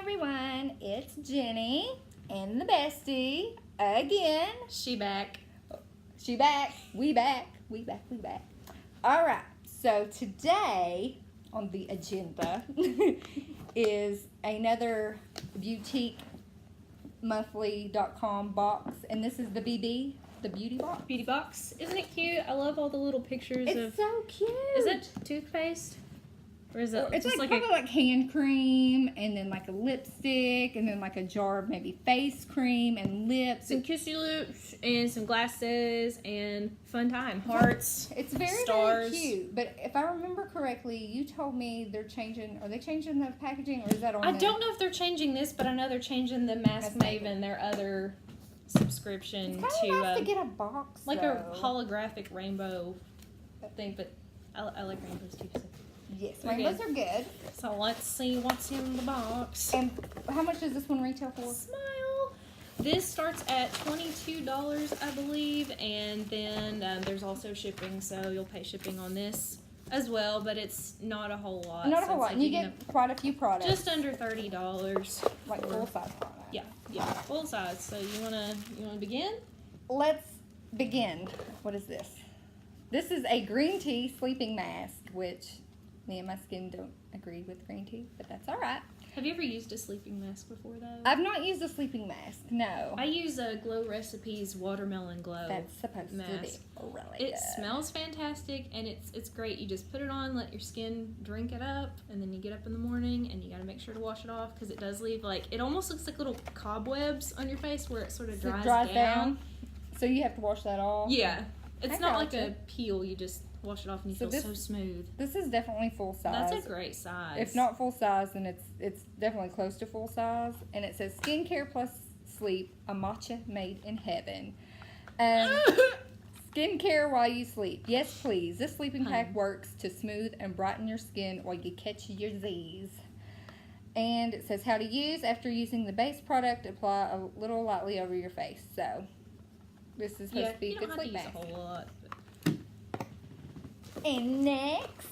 everyone, it's Jenny and the Bestie again. She back. She back. We back. All right. So today on the agenda is another Beautique monthly.com box, and this is the BB, the beauty box. Beauty box. Isn't it cute? I love all the little pictures of... It's so cute. Is it toothpaste? Or is it It's just like probably like hand cream, and then like a lipstick, and then like a jar of maybe face cream and lips. some kissy lips and some glasses and fun time. Hearts. It's very, stars. very cute. But if I remember correctly, you told me they're changing. Are they changing the packaging, or is that on? I don't know if they're changing this, but I know they're changing the Mask Maven, their other subscription, it's to nice to get a box, like though. a holographic rainbow thing. But I like rainbows too. So. Yes, rainbows are good. So let's see what's in the box. And how much does this one retail for? Smile. This starts at $22, I believe, and then there's also shipping, so you'll pay shipping on this as well, but it's not a whole lot. Not a whole lot. And you get quite a few products. Just under $30. Like full size products. Yeah, full size. So you wanna begin? Let's begin. What is this? This is a green tea sleeping mask, which me and my skin don't agree with green tea, but that's all right. Have you ever used a sleeping mask before, though? I've not used a sleeping mask, no. I use a Glow Recipes Watermelon Glow That's supposed to be really It good. smells fantastic, and it's great. You just put it on, let your skin drink it up, and then you get up in the morning, and you got to make sure to wash it off, because it does leave, like, it almost looks like little cobwebs on your face where it sort of dries down. So you have to wash that off? Yeah. It's I not like gotcha. a peel. You just wash it off, and you feel so smooth. This is definitely full size. That's a great size. If not full size, then it's definitely close to full size. And it says skincare plus sleep, a matcha made in heaven. Skincare while you sleep. Yes, please. This sleeping pack works to smooth and brighten your skin while you catch your Z's. And it says how to use. After using the base product, apply a little lightly over your face. So this is supposed to be a good sleep mask. You don't have to use a whole lot. And next,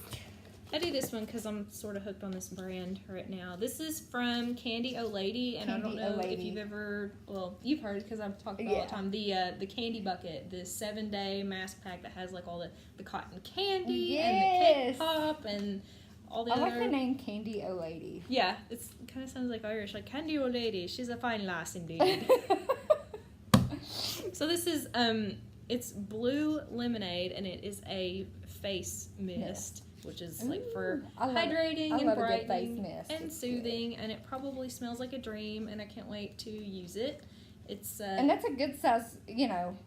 I do this one because I'm sort of hooked on this brand right now. This is from Candy O Lady, and I don't know if you've ever, well, you've heard because I've talked about it all the time. The Candy Bucket, the 7-day mask pack that has like all the cotton candy and the cake pop and all the other. I like the name Candy O Lady. Yeah, it kind of sounds like Irish, like Candy O Lady. She's a fine lass indeed. So this is it's blue lemonade, and it is a face mist, which is like for hydrating and brightening and soothing, and it probably smells like a dream, and I can't wait to use it. It's and that's a good size, you know.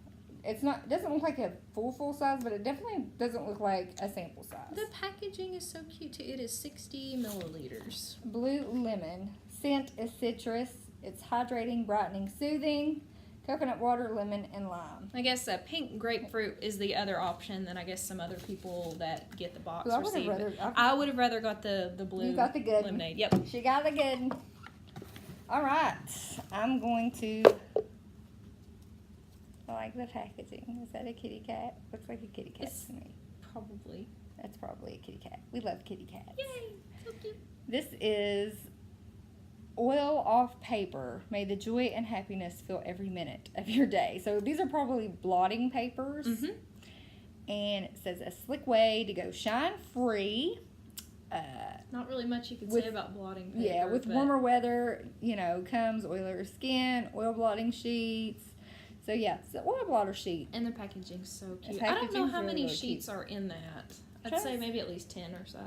It doesn't look like a full size, but it definitely doesn't look like a sample size. The packaging is so cute too. It is 60 milliliters. Blue lemon. Scent is citrus. It's hydrating, brightening, soothing. Coconut water, lemon, and lime. I guess pink grapefruit is the other option than I guess some other people that get the box receive. I would have rather got the blue. You got the good lemonade. Yep. She got the good. All right. I'm going to. I like the packaging. Is that a kitty cat? Looks like a kitty cat to me. Probably. That's probably a kitty cat. We love kitty cats. Yay! So cute. This is oil off paper. May the joy and happiness fill every minute of your day. So these are probably blotting papers. Mm-hmm. And it says a slick way to go shine free. Not really much you can say about blotting paper. Yeah, with warmer weather, comes oilier skin, oil blotting sheets. So yeah, it's an oil blotter sheet. And the packaging's so cute. I don't know how many sheets are in that. I'd say maybe at least 10 or so.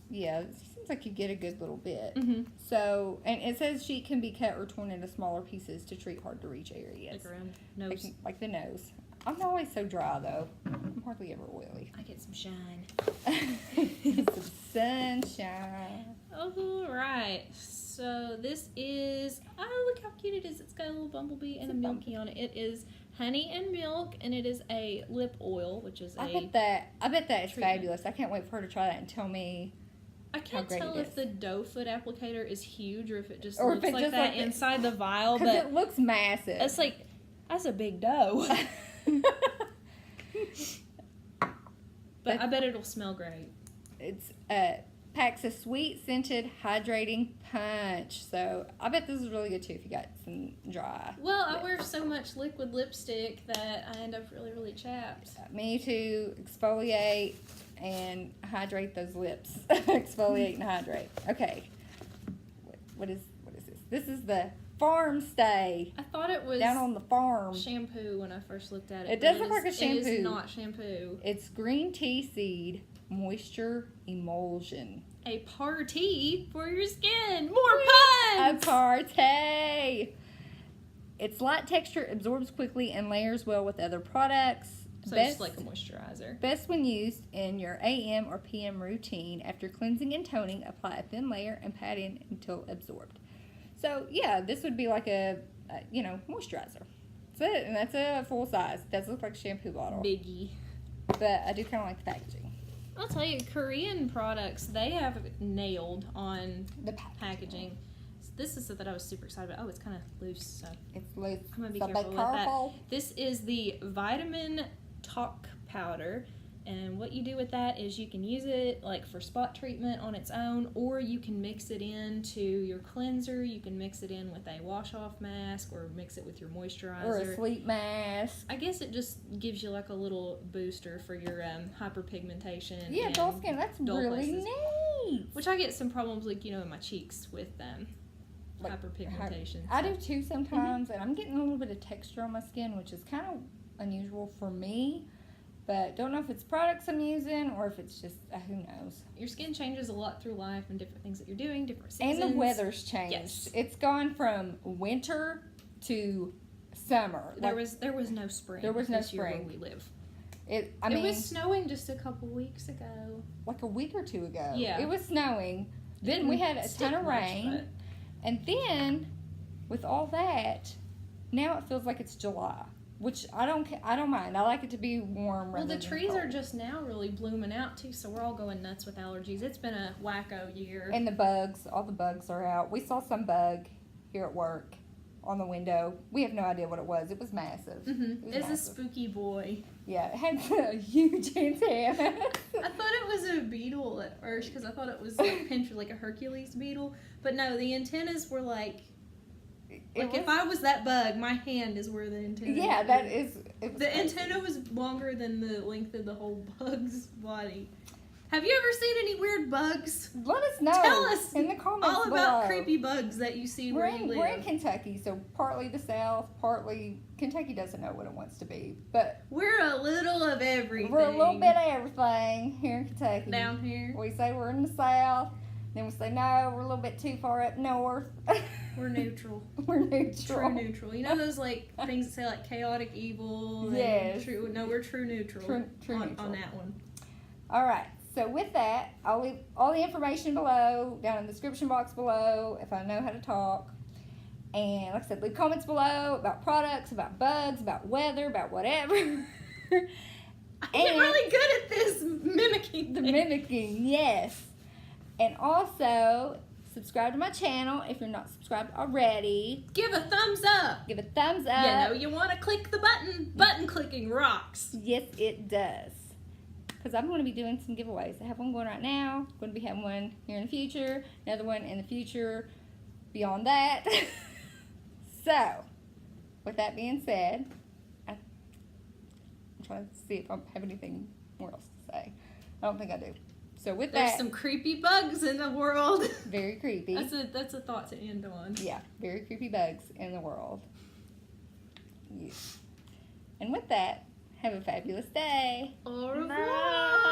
Yeah, it seems like you get a good little bit. Mm-hmm. So, and it says sheet can be cut or torn into smaller pieces to treat hard to reach areas. Like around nose. Like the nose. I'm always so dry though. I'm hardly ever oily. I get some shine. Some sunshine. All right. So this is, oh, look how cute it is. It's got a little bumblebee and a milky on it. It is honey and milk, and it is a lip oil, which is I bet that is fabulous. I can't wait for her to try that and tell me. I can't tell if the doe foot applicator is huge or if it just looks like that inside the vial. Because it looks massive. It's like, that's a big doe. But I bet it'll smell great. It's packs a sweet, scented, hydrating punch. So I bet this is really good too if you got some dry. Well, I wear so much liquid lipstick that I end up really, really chapped. Me too. Exfoliate and hydrate those lips. Exfoliate and hydrate. Okay. What is this? This is the Farm Stay. I thought it was down on the farm shampoo when I first looked at it. It does look like a shampoo. It is not shampoo. It's green tea seed moisture emulsion. A party for your skin. More puns! A party! Its light texture absorbs quickly and layers well with other products. So it's like a moisturizer. Best when used in your AM or PM routine. After cleansing and toning, apply a thin layer and pat in until absorbed. So, yeah, this would be like a moisturizer. That's it, and that's a full size. It does look like a shampoo bottle. Biggie. But I do kind of like the packaging. I'll tell you, Korean products, they have nailed on The packaging. This is that I was super excited about. Oh, it's kind of loose, so it's loose. I'm going to be So careful with that. This is the Vitamin Talk Powder. And what you do with that is you can use it like for spot treatment on its own, or you can mix it into your cleanser. You can mix it in with a wash-off mask, or mix it with your moisturizer. Or a sleep mask. I guess it just gives you like a little booster for your hyperpigmentation. Yeah, and dull skin. That's really places. neat. Which I get some problems like, in my cheeks with like hyperpigmentation. I do too sometimes, and I'm getting a little bit of texture on my skin, which is kind of unusual for me. But don't know if it's products I'm using or if it's just, who knows. Your skin changes a lot through life and different things that you're doing, different seasons. And the weather's changed. Yes. It's gone from winter to summer. There was no spring. There was no this year spring. where we live. It was snowing just a couple weeks ago. Like a week or two ago. Yeah. It was snowing. Then we had a ton of rain. Much, and then, with all that, now it feels like it's July. Which I don't mind. I like it to be warm. Well, the trees cold. are just now really blooming out too, so we're all going nuts with allergies. It's been a wacko year. And the bugs, all the bugs are out. We saw some bug here at work on the window. We have no idea what it was. It was massive. Mm-hmm. It's massive. a spooky boy. Yeah, it had a huge antenna. I thought it was a beetle at first because I thought it was like pinched like a Hercules beetle, but no, the antennas were like. If I was that bug, my hand is where the antenna. Yeah, that is. The antenna was longer than the length of the whole bug's body. Have you ever seen any weird bugs? Let us know. Tell us in the comments all about below. creepy bugs that you see where you live. We're in Kentucky, so partly the South, partly Kentucky doesn't know what it wants to be, but we're a little of everything. We're a little bit of everything here in Kentucky. Down here, we say we're in the South. Then we say, no, we're a little bit too far up north. We're neutral. We're neutral. True neutral. You know those like things that say like chaotic evil? Yes. True. No, we're true neutral. True neutral. On that one. All right. So with that, I'll leave all the information below, down in the description box below, if I know how to talk. And like I said, leave comments below about products, about bugs, about weather, about whatever. I'm really good at this mimicking. The mimicking, yes. And also, subscribe to my channel if you're not subscribed already. Give a thumbs up. Give a thumbs up. You want to click the button. Button clicking rocks. Yes, it does. Because I'm going to be doing some giveaways. I have one going right now. I'm going to be having one here in the future. Another one in the future beyond that. So, with that being said, I'm trying to see if I have anything more else to say. I don't think I do. So with There's that, some creepy bugs in the world. Very creepy. That's a thought to end on. Yeah, very creepy bugs in the world. Yeah. And with that, have a fabulous day. Au revoir.